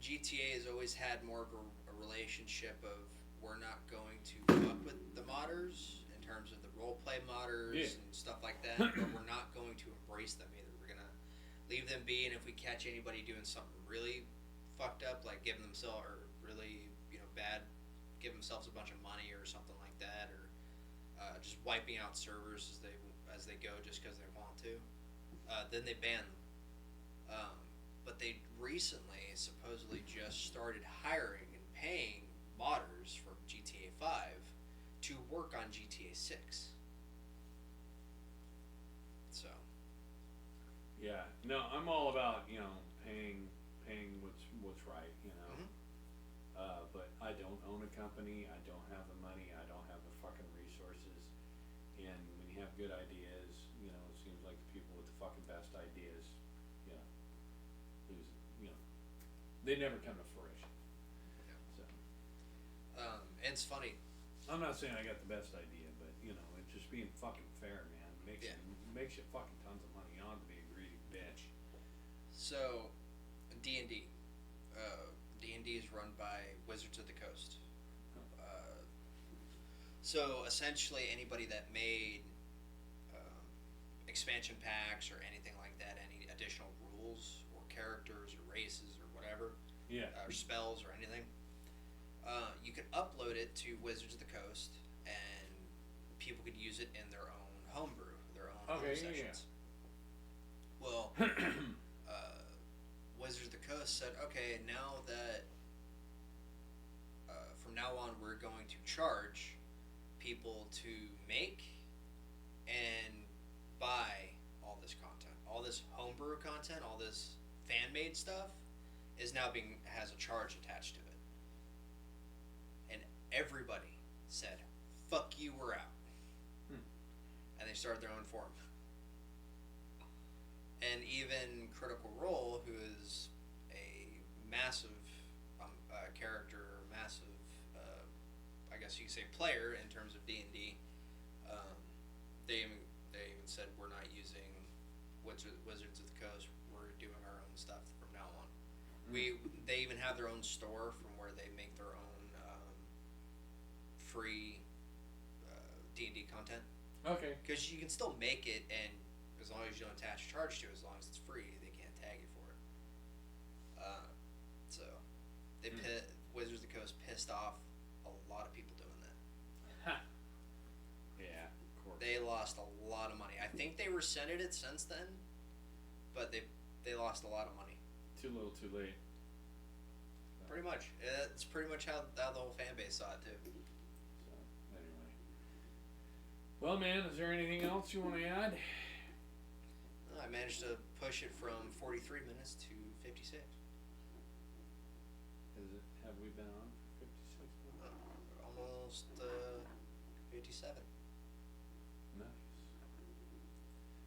GTA has always had more of a relationship of, we're not going to fuck with the modders in terms of the roleplay modders and stuff like that, but we're not going to embrace them either. We're gonna leave them be, and if we catch anybody doing something really fucked up, like giving themselves, or really bad, give themselves a bunch of money or something like that, or just wiping out servers as they go just because they want to, then they ban them. But they recently supposedly just started hiring and paying modders from GTA 5 to work on GTA 6. So. Yeah, no, I'm all about paying what's right, but I don't own a company. I don't have the money. I don't have the fucking resources. And when you have good ideas, it seems like the people with the fucking best ideas, they never come to fruition. Yeah. So. And it's funny. I'm not saying I got the best idea, but it's just being fucking fair, man. Makes you fucking tons of money. You don't have to be a greedy bitch. So, D&D. D&D is run by Wizards of the Coast. So essentially, anybody that made expansion packs or anything like that, any additional rules or characters or races or whatever, Yeah. or spells or anything, you could upload it to Wizards of the Coast, and people could use it in their own homebrew, their own home sessions. Well, Wizards of the Coast said, okay, now that from now on we're going to charge people to make and buy all this content, all this homebrew content, all this fan-made stuff is now has a charge attached to it. And everybody said, fuck you, we're out. And they started their own forum. And even Critical Role, who is a massive character, massive, I guess you could say, player in terms of D&D, they even said, we're not using Wizards of the Coast. We're doing our own stuff from now on. They even have their own store from where they make their own free D&D content. Okay. Because you can still make it, and as long as you don't attach a charge to it, as long as it's free, they can't tag you for it. So Wizards of the Coast pissed off a lot of people doing that. Ha. Yeah, of course. They lost a lot of money. I think they rescinded it since then, but they lost a lot of money. Too little, too late. Pretty much. It's pretty much how the whole fan base saw it too. So anyway. Well, man, is there anything else you want to add? I managed to push it from 43 minutes to 56. Have we been on for 56 minutes? Almost 57. Nice.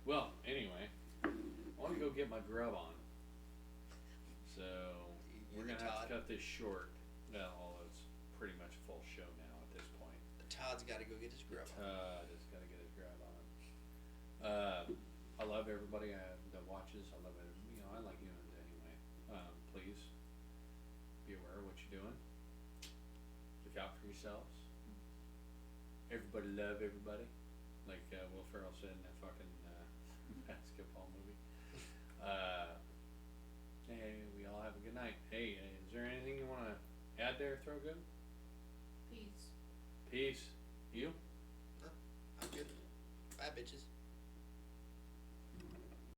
Well, anyway, I want to go get my grub on. So we're gonna have to cut this short. Well, although it's pretty much a full show now at this point. Todd's got to go get his grub on. Todd has got to get his grub on. I love everybody that watches. I love it. I like humans anyway. Please be aware of what you're doing. Look out for yourselves. Everybody love everybody, like Will Ferrell said in that fucking basketball movie. Hey, we all have a good night. Hey, is there anything you want to add there, Throgood? Peace. Peace. You? I'm good. Bye, bitches.